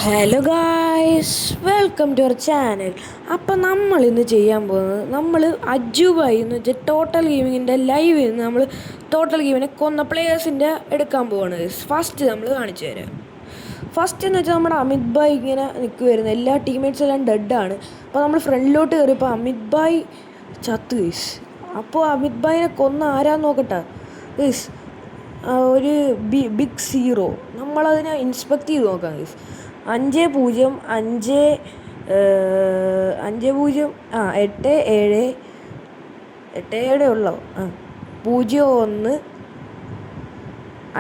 Hello guys, welcome to our channel. അപ്പം നമ്മൾ ഇന്ന് ചെയ്യാൻ പോകുന്നത് നമ്മൾ അജുബായി എന്ന് വെച്ചാൽ ടോട്ടൽ ഗെയിമിങ്ങിൻ്റെ ലൈവ് നിന്ന് നമ്മൾ ടോട്ടൽ ഗെയിമിനെ കൊന്ന പ്ലേയേഴ്സിൻ്റെ എടുക്കാൻ പോവാണ്. ഫസ്റ്റ് നമ്മൾ കാണിച്ചു തരാം. ഫസ്റ്റ് എന്ന് വെച്ചാൽ നമ്മുടെ അമിത് ഭായ് ഇങ്ങനെ നിൽക്കുമായിരുന്നു, എല്ലാ ടീംമേറ്റ്സ് എല്ലാം ഡെഡാണ്. അപ്പോൾ നമ്മൾ ഫ്രണ്ടിലോട്ട് കയറിയപ്പോൾ അമിത് ഭായ് ചത്ത് ഗൈസ്. അപ്പോൾ അമിത് ഭായിനെ കൊന്ന ആരാന്ന് നോക്കട്ടെ ഗൈസ്, ഒരു ബിഗ് സീറോ. നമ്മളതിനെ ഇൻസ്പെക്ട് ചെയ്ത് നോക്കാം ഗൈസ്. 5-0 8-7 ഉള്ളോ 0-1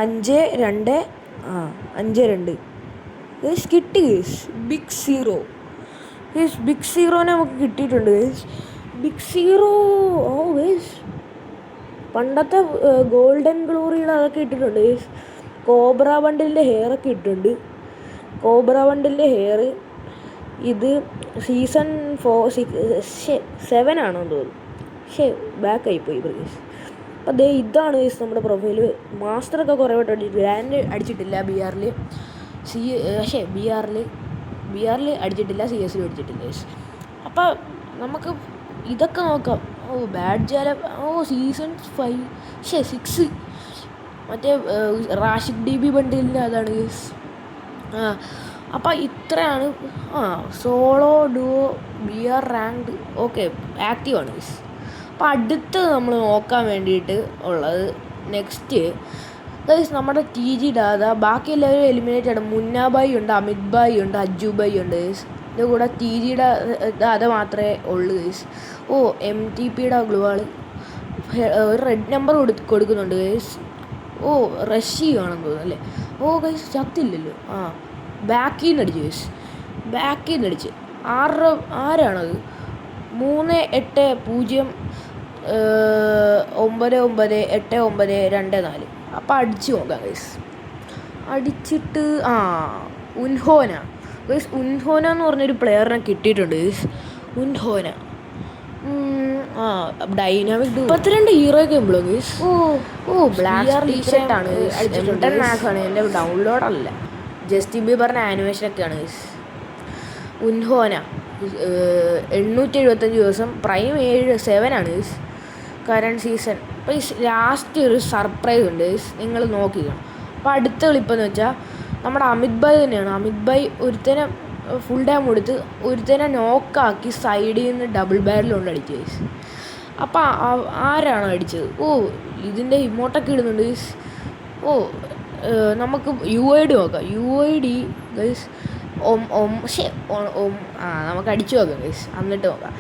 5-2 5-2 കിട്ടി guys. Big zero guys, big സീറോനെ നമുക്ക് കിട്ടിയിട്ടുണ്ട് ഗൈസ്. ബിഗ് സീറോ ഗൈസ് പണ്ടത്തെ ഗോൾഡൻ ഗ്ലോറിയുടെ അതൊക്കെ ഇട്ടിട്ടുണ്ട് ഗൈസ്. കോബ്ര ബണ്ടിലിൻ്റെ ഹെയറൊക്കെ ഇട്ടിട്ടുണ്ട്. കോബ്ര ബണ്ടിലിൻ്റെ ഹെയർ ഇത് സീസൺ 7 ആണോ തോന്നുന്നു. ബാക്കായിപ്പോയി ഗൈസ്. അപ്പോൾ അതേ ഇതാണ് ഗൈസ് നമ്മുടെ പ്രൊഫൈൽ. മാസ്റ്ററൊക്കെ കുറേ വട്ടം അടിച്ചിട്ട് ഗ്രാൻഡ് അടിച്ചിട്ടില്ല. ബി ആറിൽ അടിച്ചിട്ടില്ല, CS അടിച്ചിട്ടില്ല ഗൈസ്. അപ്പോൾ നമുക്ക് ഇതൊക്കെ നോക്കാം. ബാഡ്ജാല സീസൺ 6 മറ്റേ റാഷിദ് DB ബണ്ടിലിൻ്റെ അതാണ് ഗൈസ്. അപ്പോൾ ഇത്രയാണ്. Solo duo BR ranked okay ആക്റ്റീവാണ് ഗൈസ്. അപ്പോൾ അടുത്ത് നമ്മൾ നോക്കാൻ വേണ്ടിയിട്ട് ഉള്ളത് നെക്സ്റ്റ് ഗൈസ് നമ്മുടെ TG ഡാദ. ബാക്കി എല്ലാവരും എലിമിനേറ്റ് ആണ്. മുന്നാബായി ഉണ്ട്, അമിത് ഭായ് ഉണ്ട്, അജുബായി ഉണ്ട് ഗൈസ്. ഇതിൻ്റെ കൂടെ TG ഡാദ മാത്രമേ ഉള്ളൂ ഗൈസ്. MTPയുടെ ഗ്ലുവാൾ ഒരു റെഡ് നമ്പർ കൊടുക്കുന്നുണ്ട് ഗൈസ്. റഷ് ചെയ്യുവാണെന്ന് തോന്നുന്നു അല്ലേ. ഗൈസ് ചത്തില്ലല്ലോ. ബാക്കിൽ നിന്ന് അടിച്ചു ഗൈസ്, ബാക്കിൽ നിന്ന് അടിച്ച് ആരാണത്? 3-8-0 9-9-8-9-2-4. അപ്പം അടിച്ച് നോക്കാം ഗൈസ്. അടിച്ചിട്ട് ഉൻഹോന ഗൈസ്. ഉൻഹോന എന്ന് പറഞ്ഞൊരു പ്ലെയറിനെ കിട്ടിയിട്ടുണ്ട് ഗൈസ്. ഉൻഹോന ഡൈനാമിക് 32 ഹീറോയൊക്കെ ഉള്ളൂ ഗൈസ്. ബ്ലാക്ക് ടീഷർട്ടാണ്, മാക്സാണ്. എൻ്റെ ഡൗൺലോഡല്ല, ജസ്റ്റിൻ ബീബറിൻ്റെ ആനിമേഷനൊക്കെയാണ് ഗൈസ്. ഉൻഹോന 875 ദിവസം, പ്രൈം 7 ആണ് ഗൈസ് കറണ്ട് സീസൺ. അപ്പോൾ ഈ ലാസ്റ്റ് ഒരു സർപ്രൈസ് ഉണ്ട് ഗൈസ്, നിങ്ങൾ നോക്കിക്കണം. അപ്പോൾ അടുത്ത കളിപ്പെന്ന് വെച്ചാൽ നമ്മുടെ അമിത് ഭായ് തന്നെയാണ്. അമിത് ഭായ് ഒരുത്തനെ ഫുൾ ഡാം കൊടുത്ത് ഒരുത്തനെ നോക്കാക്കി സൈഡിൽ നിന്ന് ഡബിൾ ബാരൽ കൊണ്ട് അടിച്ചു ഗൈസ്. അപ്പോൾ ആരാണോ അടിച്ചത്? ഇതിൻ്റെ ഇമോട്ടൊക്കെ ഇടുന്നുണ്ട് ഗൈസ്. നമുക്ക് UID നോക്കാം. UID ഗൈസ് നമുക്ക് അടിച്ചു നോക്കാം ഗൈസ്. എന്നിട്ട് നോക്കാം.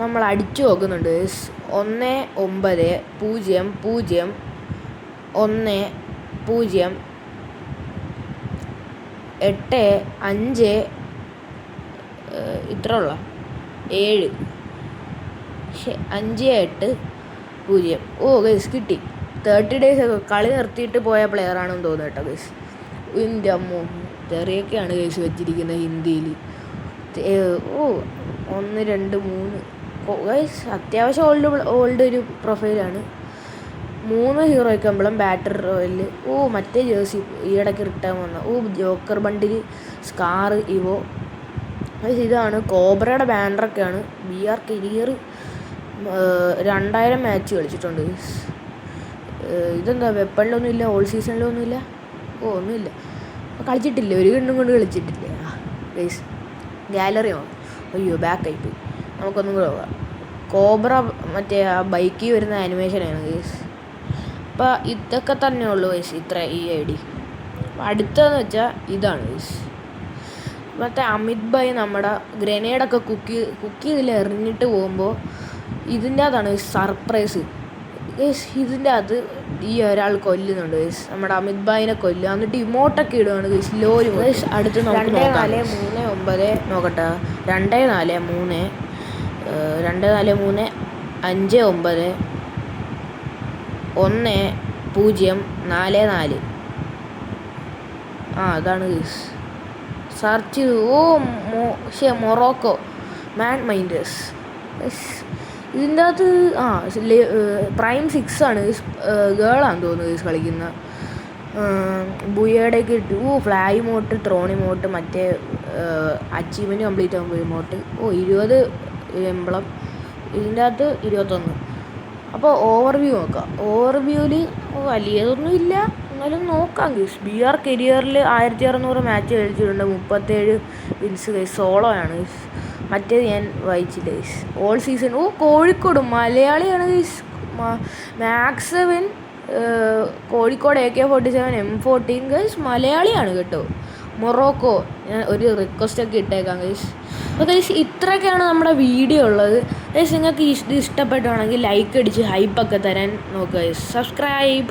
നമ്മൾ അടിച്ചു നോക്കുന്നുണ്ട് ഗൈസ്. 19-0-0-1-0-8-5 ഇത്ര ഉള്ള 7 5-8-0. ഗൈസ് കിട്ടി. 30 days കളി നിർത്തിയിട്ട് പോയ പ്ലെയറാണെന്ന് തോന്നുന്നു കേട്ടോ ഗൈസ്. എൻ്റെ അമ്മോ തെറിയൊക്കെയാണ് ഗൈസ് വെച്ചിരിക്കുന്നത് ഹിന്ദിയിൽ. 1 2 3 ഗൈസ് അത്യാവശ്യം ഓൾഡ് ഒരു പ്രൊഫൈലാണ്. 3 ഹീറോയ്ക്ക് അമ്പളം ബാറ്റർ റോയൽ. മറ്റേ ജേഴ്സി ഈയിടയ്ക്ക് റിട്ടേൺ വന്ന ജോക്കർ ബണ്ടിൽ സ്കാർ ഇവോ ഗൈസ്. ഇതാണ് കോബ്രയുടെ ബാനറൊക്കെയാണ്. BR കരിയർ 2000 മാച്ച് കളിച്ചിട്ടുണ്ട് ഗൈസ്. ഇതെന്താ വെപ്പണിലൊന്നും ഇല്ല, ഓൾ സീസണിലൊന്നും ഇല്ല. ഒന്നുമില്ല, കളിച്ചിട്ടില്ല, ഒരു ഗണ്ണും കൊണ്ട് കളിച്ചിട്ടില്ല ഗൈസ്. ഗാലറിയോ ബാക്കായിപ്പോയി. നമുക്കൊന്നും കൂടെ പോകാം. കോബ്ര മറ്റേ ബൈക്കിൽ വരുന്ന ആനിമേഷനാണ് ഗൈസ്. അപ്പോൾ ഇതൊക്കെ തന്നെ ഉള്ളൂ ഗൈസ്, ഇത്ര ഈ ID. അടുത്തതെന്ന് വെച്ചാൽ ഇതാണ് ഗൈസ്. മറ്റേ അമിത് ഭായ് നമ്മുടെ ഗ്രനേഡൊക്കെ കുക്ക് ചെയ്തിൽ എറിഞ്ഞിട്ട് പോകുമ്പോൾ ഇതിൻ്റെ അതാണ് സർപ്രൈസ് ഗൈസ്. ഇതിൻ്റെ അത് ഈ ഒരാൾ കൊല്ലുന്നുണ്ട് ഗൈസ്, നമ്മുടെ അമിത് ഭായിനെ കൊല്ലുക. എന്നിട്ട് ഇമോട്ടൊക്കെ ഇടുകയാണ് ഗൈസ്. ലോരി ഗൈസ്. അടുത്ത് 2-4-3-9 നോക്കട്ടെ. 2-4-3 2-4-3 5-9-1-0-4-4. അതാണ് ഗൈസ്. സെർച്ച് ചെയ്തു. മൊറോക്കോ മാൻ മൈൻഡേഴ്സ്. ഇതിൻ്റെ അകത്ത് പ്രൈം 6 ആണ് ഗേളാന്ന് തോന്നുന്നു ഗൈസ് കളിക്കുന്ന. ബുയയുടെയൊക്കെ ഇട്ടു. ഫ്ലൈ ഇമോട്ട്, ത്രോൺ ഇമോട്ട്, മറ്റേ അച്ചീവ്മെൻറ്റ് കംപ്ലീറ്റ് ആകുമ്പോൾ ഇമോട്ട്. 20 എംബ്ലം, ഇതിൻ്റെ അകത്ത് 21. അപ്പോൾ ഓവർവ്യൂ നോക്കാം. ഓവർവ്യൂവിൽ വലിയതൊന്നും ഇല്ല, എന്നാലും നോക്കാം ഗൈസ്. BR കരിയറിൽ 1600 മാച്ച് കളിച്ചിട്ടുണ്ട്, 37 വിൻസ് ഗൈസ്. സോളോ ആണ് ഗൈസ്. മറ്റേത് ഞാൻ വായിച്ചില്ല ഗൈസ്. All season. കോഴിക്കോട് മലയാളിയാണ് guys. Max win Kozhikode AK-47 M14 guys. മലയാളിയാണ് കേട്ടോ. മൊറോക്കോ. ഞാൻ ഒരു റിക്വസ്റ്റൊക്കെ ഇട്ടേക്കാം ഗൈസ്. അപ്പോൾ ഗൈസ് ഇത്രയൊക്കെയാണ് നമ്മുടെ വീഡിയോ ഉള്ളത് ഗൈസ്. നിങ്ങൾക്ക് ഇത് ഇഷ്ടപ്പെട്ടാണെങ്കിൽ ലൈക്ക് അടിച്ച് ഹൈപ്പൊക്കെ തരാൻ നോക്കുക ഗൈസ്. സബ്സ്ക്രൈബ്.